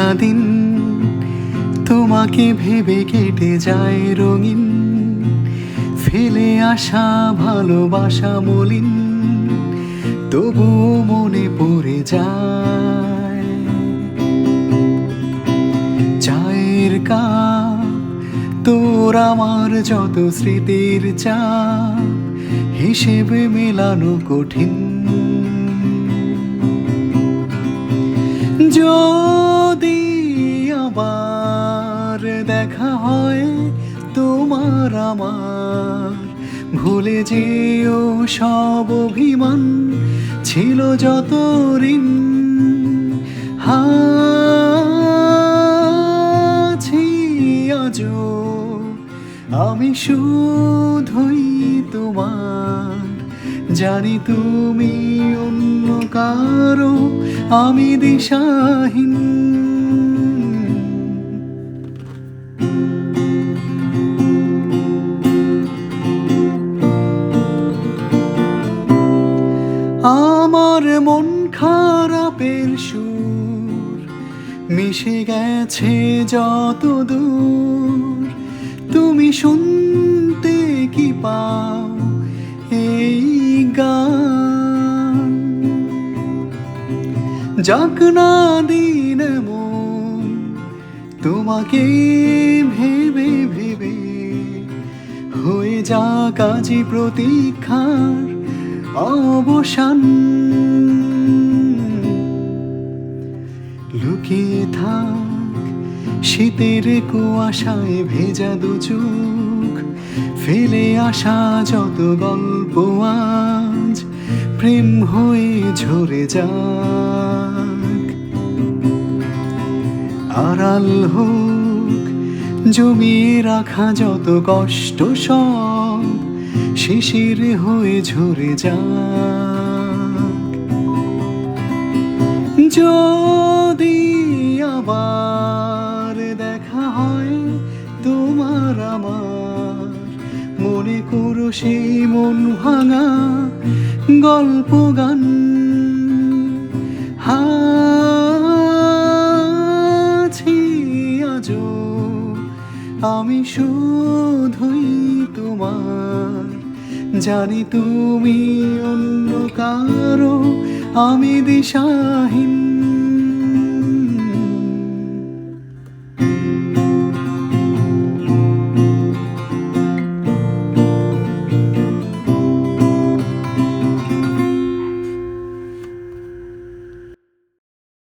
সারাদিন তোমাকে ভেবে কেটে যায় রঙিন, ফেলে আসা ভালোবাসা মলিন, তবুও মনে পড়ে যায়। চায়ের কাপ তোর আমার যত স্মৃতির চাপ, হিসেবে মেলানো কঠিন। যদি আবার দেখা হয় তোমার আমার, ভুলে যেও সব অভিমান, ছিল যত ঋণ। আছি আজও আমি শুধুই তোমার, জানি তুমি অন্য কারো, আমি দিশাহীন। আমার মন খারাপের সুর মিশে গেছে যত দূর, তুমি শুনতে কি পাও এই গান? যাক না দিন মন তোমাকে ভেবে ভেবে, হয়ে যাক আজি প্রতীক্ষার অবসান। লুকিয়ে থাক শীতের কুয়াশায় ভেজা দু চোখ, ফেলে আসা যত গল্প আজ প্রেম হয়ে ঝরে যাক। আড়াল হোক জমিয়ে রাখা যত কষ্ট, সব শিশির হয়ে ঝরে যাক। যদি আবার দেখা হয় তোমার আমার, মনে করো সেই মন ভাঙা গল্প গান। আছি আজও আমি শুধুই তোমার, জানি তুমি অন্য কারো, আমি দিশাহীন।